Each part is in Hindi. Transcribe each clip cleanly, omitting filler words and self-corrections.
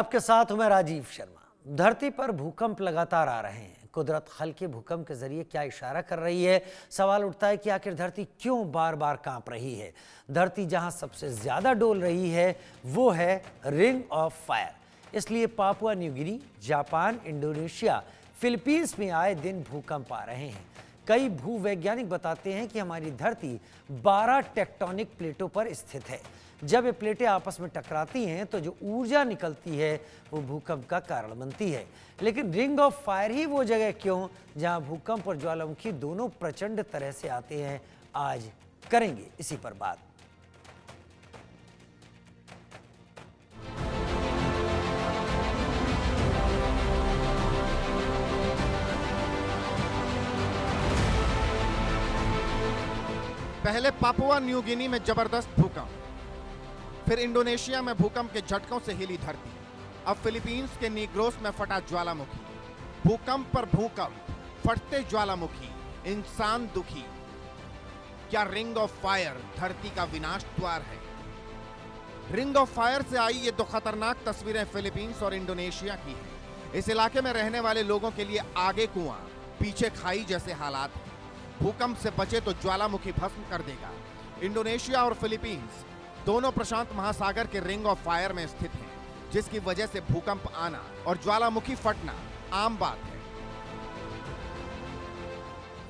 आपके साथ हूं मैं राजीव शर्मा। धरती पर भूकंप लगातार आ रहे हैं। कुदरत हल्के भूकंप के जरिए क्या इशारा कर रही है? सवाल उठता है कि आखिर धरती क्यों बार बार कांप रही है। धरती जहां सबसे ज्यादा डोल रही है वो है रिंग ऑफ फायर। इसलिए Papua New Guinea, Japan, Indonesia, Philippines में आए दिन भूकंप आ रहे हैं। कई भूवैज्ञानिक बताते हैं कि हमारी धरती 12 टेक्टोनिक प्लेटों पर स्थित है। जब ये प्लेटें आपस में टकराती हैं तो जो ऊर्जा निकलती है वो भूकंप का कारण बनती है। लेकिन रिंग ऑफ फायर ही वो जगह क्यों जहां भूकंप और ज्वालामुखी दोनों प्रचंड तरह से आते हैं, आज करेंगे इसी पर बात। पहले पापुआ न्यू गिनी में जबरदस्त भूकंप, फिर इंडोनेशिया में भूकंप के झटकों से हिली धरती, अब फिलीपींस के नीग्रोस में फटा ज्वालामुखी। भूकंप पर भूकंप, फटते ज्वालामुखी, इंसान दुखी। क्या रिंग ऑफ फायर धरती का विनाश द्वार है? रिंग ऑफ फायर से आई ये दो खतरनाक तस्वीरें फिलीपींस और इंडोनेशिया की हैं। इस इलाके में रहने वाले लोगों के लिए आगे कुआं, पीछे खाई जैसे हालात हैं। भूकंप से बचे तो ज्वालामुखी भस्म कर देगा। इंडोनेशिया और फिलीपींस दोनों प्रशांत महासागर के रिंग ऑफ फायर में स्थित हैं, जिसकी वजह से भूकंप आना और ज्वालामुखी फटना आम बात है।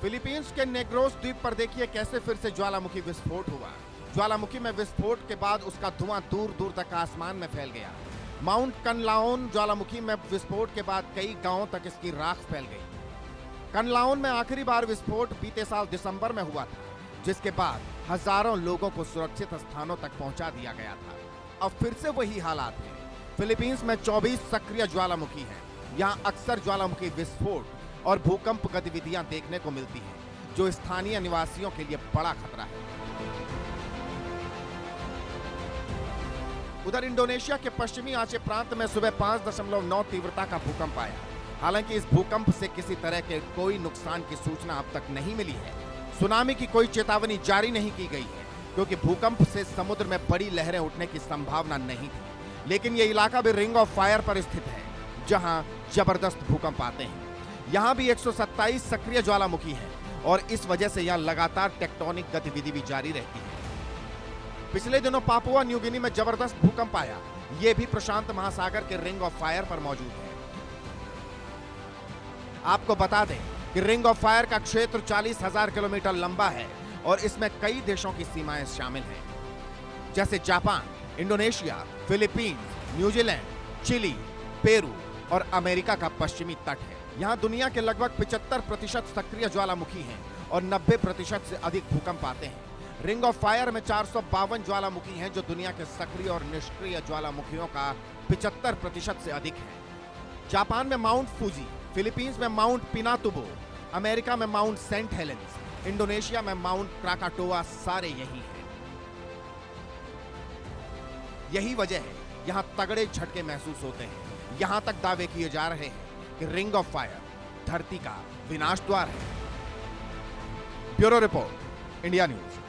फिलीपींस के नेग्रोस द्वीप पर देखिए कैसे फिर से ज्वालामुखी विस्फोट हुआ। ज्वालामुखी में विस्फोट के बाद उसका धुआं दूर दूर तक आसमान में फैल गया। माउंट कनलाओन ज्वालामुखी में विस्फोट के बाद कई गांवों तक इसकी राख फैल गई। कनलाओन में आखिरी बार विस्फोट बीते साल दिसंबर में हुआ था, जिसके बाद हजारों लोगों को सुरक्षित स्थानों तक पहुंचा दिया गया था। अब फिर से वही हालात हैं। फिलीपींस में 24 सक्रिय ज्वालामुखी हैं। यहां अक्सर ज्वालामुखी विस्फोट और भूकंप गतिविधियां देखने को मिलती हैं, जो स्थानीय निवासियों के लिए बड़ा खतरा है। उधर इंडोनेशिया के पश्चिमी आचे प्रांत में सुबह 5.9 तीव्रता का भूकंप आया। हालांकि इस भूकंप से किसी तरह के कोई नुकसान की सूचना अब तक नहीं मिली है। सुनामी की कोई चेतावनी जारी नहीं की गई है, क्योंकि भूकंप से समुद्र में बड़ी लहरें उठने की संभावना नहीं थी। लेकिन यह इलाका भी रिंग ऑफ फायर पर स्थित है, जहां जबरदस्त भूकंप आते हैं। यहां भी 127 सक्रिय ज्वालामुखी हैं और इस वजह से यहां लगातार टेक्टोनिक गतिविधि भी जारी रहती है। पिछले दिनों पापुआ न्यू गिनी में जबरदस्त भूकंप आया। यह भी प्रशांत महासागर के रिंग ऑफ फायर पर मौजूद है। आपको बता दें कि रिंग ऑफ फायर का क्षेत्र 40,000 किलोमीटर लंबा है और इसमें कई देशों की सीमाएं शामिल हैं, जैसे Japan, Indonesia, Philippines, New Zealand, Chile, Peru और अमेरिका का पश्चिमी तट है। यहां दुनिया के लगभग 75% सक्रिय ज्वालामुखी हैं और 90% से अधिक भूकंप आते हैं। रिंग ऑफ फायर में 452 ज्वालामुखी हैं, जो दुनिया के सक्रिय और निष्क्रिय ज्वालामुखियों का 75% से अधिक है। जापान में माउंट फूजी, फिलीपींस में माउंट पिनातुबो, अमेरिका में माउंट सेंट हेलेंस, इंडोनेशिया में माउंट क्राकाटोआ, सारे यही हैं। यही वजह है यहां तगड़े झटके महसूस होते हैं। यहां तक दावे किए जा रहे हैं कि रिंग ऑफ फायर धरती का विनाश द्वार है। Bureau report, India news.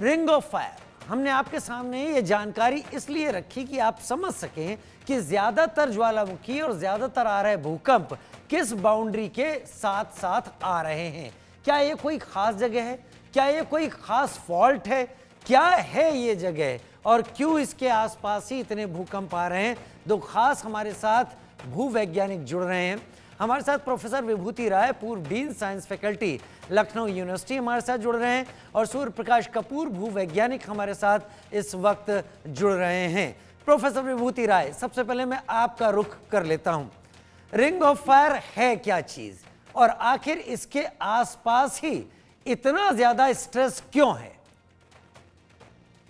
Ring of fire, हमने आपके सामने ये जानकारी इसलिए रखी कि आप समझ सकें कि ज्यादातर ज्वालामुखी और ज्यादातर आ रहे भूकंप किस बाउंड्री के साथ साथ आ रहे हैं। क्या ये कोई खास जगह है? क्या ये कोई खास फॉल्ट है? क्या है ये जगह और क्यों इसके आसपास ही इतने भूकंप आ रहे हैं? दो खास हमारे साथ भूवैज्ञानिक जुड़ रहे हैं। हमारे साथ प्रोफेसर विभूति राय, पूर्व dean science faculty, Lucknow university, हमारे साथ जुड़ रहे हैं और सूर्य प्रकाश कपूर, भूवैज्ञानिक, हमारे साथ इस वक्त जुड़ रहे हैं। प्रोफेसर विभूति राय, सबसे पहले मैं आपका रुख कर लेता हूं। रिंग ऑफ फायर है क्या चीज और आखिर इसके आसपास ही इतना ज्यादा स्ट्रेस क्यों है?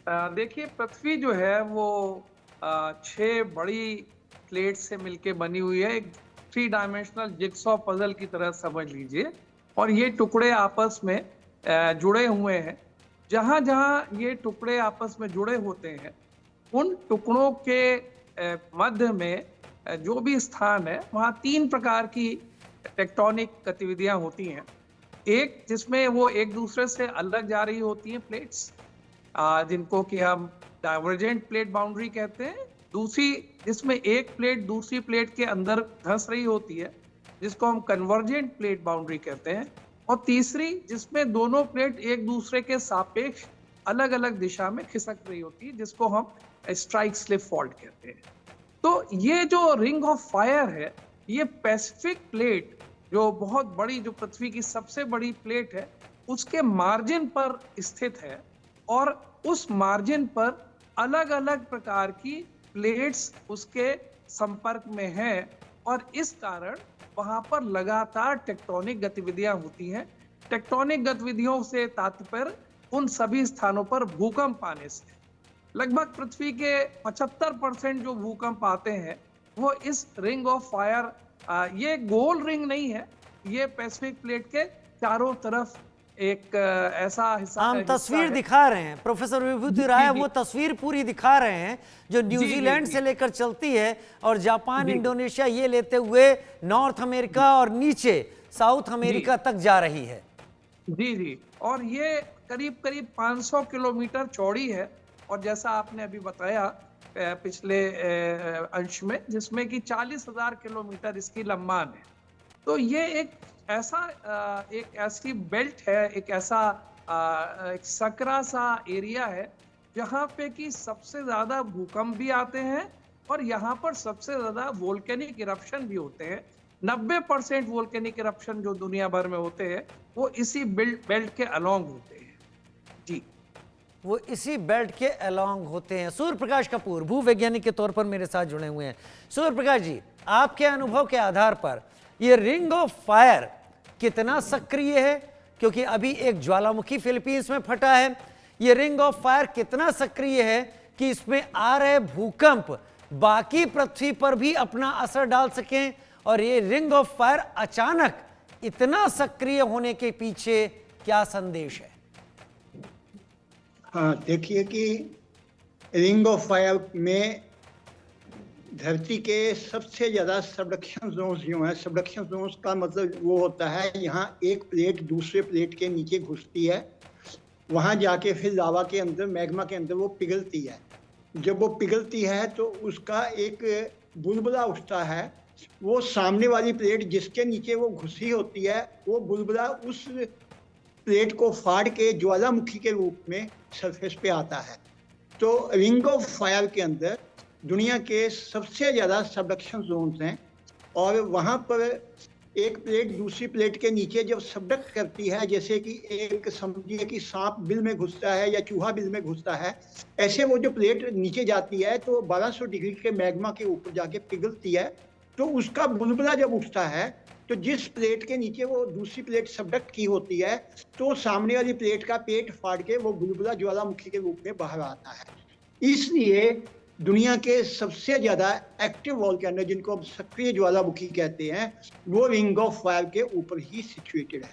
देखिए, पृथ्वी जो है वो 6 बड़ी प्लेट से मिलके बनी हुई है। एक 3 डायमेंशनल जिगसॉ पजल की तरह समझ लीजिए। और ये टुकड़े आपस में जुड़े हुए हैं। जहां जहां ये टुकड़े आपस में जुड़े होते हैं, उन टुकड़ों के मध्य में जो भी स्थान है, वहां 3 प्रकार की टेक्टोनिक गतिविधियां होती हैं। एक जिसमें वो एक दूसरे से अलग जा रही होती हैं प्लेट्स, जिनको कि हम डाइवर्जेंट प्लेट बाउंड्री कहते हैं, दूसरी जिसमें एक प्लेट दूसरी प्लेट के अंदर धंस रही होती है जिसको हम कन्वर्जेंट प्लेट बाउंड्री कहते हैं, और तीसरी जिसमें दोनों प्लेट एक दूसरे के सापेक्ष अलग अलग दिशा में खिसक रही होती है जिसको हम स्ट्राइक स्लिप फॉल्ट कहते हैं। तो ये जो रिंग ऑफ फायर है, ये पैसिफिक प्लेट जो बहुत बड़ी, जो पृथ्वी की सबसे बड़ी प्लेट है, उसके मार्जिन पर स्थित है, और उस मार्जिन पर अलग अलग प्रकार की प्लेट्स उसके संपर्क में हैं, और इस कारण वहां पर लगातार टेक्टोनिक गतिविधियां होती हैं। टेक्टोनिक गतिविधियों से तात्पर्य उन सभी स्थानों पर भूकंप आने से। लगभग पृथ्वी के 75% जो भूकंप आते हैं वो इस रिंग ऑफ फायर, ये गोल रिंग नहीं है, ये पैसिफिक प्लेट के चारों तरफ एक ऐसा हिस्सा, हम तस्वीर दिखा रहे हैं, प्रोफेसर विभूति राय वो तस्वीर पूरी दिखा रहे हैं जो न्यूजीलैंड से लेकर चलती है और जापान, इंडोनेशिया ये लेते हुए नॉर्थ अमेरिका और नीचे साउथ अमेरिका तक जा रही है। जी, और ये करीब करीब 500 किलोमीटर चौड़ी है, और जैसा आपने अभी बताया पिछले अंश में, जिसमें कि 40,000 किलोमीटर इसकी लंबान है। तो ये एक ऐसी बेल्ट है, एक ऐसा एक सकरा सा एरिया है जहाँ पे कि सबसे ज्यादा भूकंप भी आते हैं, और यहाँ पर सबसे ज्यादा वोल्केनिक इरप्शन भी होते हैं। 90% वोल्केनिक इरप्शन जो दुनिया भर में होते हैं वो इसी बेल्ट के अलोंग होते हैं। जी, वो इसी बेल्ट के अलोंग होते हैं। सूर्य प्रकाश कपूर भूवैज्ञानिक के तौर पर मेरे साथ जुड़े हुए हैं। सूर्य प्रकाश जी, आपके अनुभव के आधार पर ये रिंग ऑफ फायर कितना सक्रिय है, क्योंकि अभी एक ज्वालामुखी फिलीपींस में फटा है, ये रिंग ऑफ फायर कितना सक्रिय है कि इसमें आ रहे भूकंप बाकी पृथ्वी पर भी अपना असर डाल सकें, और ये रिंग ऑफ फायर अचानक इतना सक्रिय होने के पीछे क्या संदेश है? हाँ, देखिए कि रिंग ऑफ फायर में धरती के सबसे ज़्यादा सबडक्शन जोन्स जो हैं, सबडक्शन जोन्स का मतलब वो होता है यहाँ एक प्लेट दूसरे प्लेट के नीचे घुसती है, वहाँ जाके फिर लावा के अंदर, मैग्मा के अंदर वो पिघलती है। जब वो पिघलती है तो उसका एक बुलबुला उठता है, वो सामने वाली प्लेट जिसके नीचे वो घुसी होती है, वो बुलबुला उस प्लेट को फाड़ के ज्वालामुखी के रूप में सरफेस पे आता है। तो रिंग ऑफ फायर के अंदर दुनिया के सबसे ज़्यादा सबडक्शन जोन्स हैं, और वहाँ पर एक प्लेट दूसरी प्लेट के नीचे जब सबडक्ट करती है, जैसे कि एक समझिए कि सांप बिल में घुसता है या चूहा बिल में घुसता है, ऐसे वो जो प्लेट नीचे जाती है तो 1200 डिग्री के मैग्मा के ऊपर जाके पिघलती है। तो उसका बुलबुला जब उठता है तो जिस प्लेट के नीचे वो दूसरी प्लेट सबडक्ट की होती है, तो सामने वाली प्लेट का पेट फाड़ के वो बुलबुला ज्वालामुखी के रूप में बाहर आता है। इसलिए दुनिया के सबसे ज़्यादा एक्टिव वोल्केनो, जिनको अब सक्रिय ज्वालामुखी कहते हैं, वो रिंग ऑफ फायर के ऊपर ही सिचुएटेड है।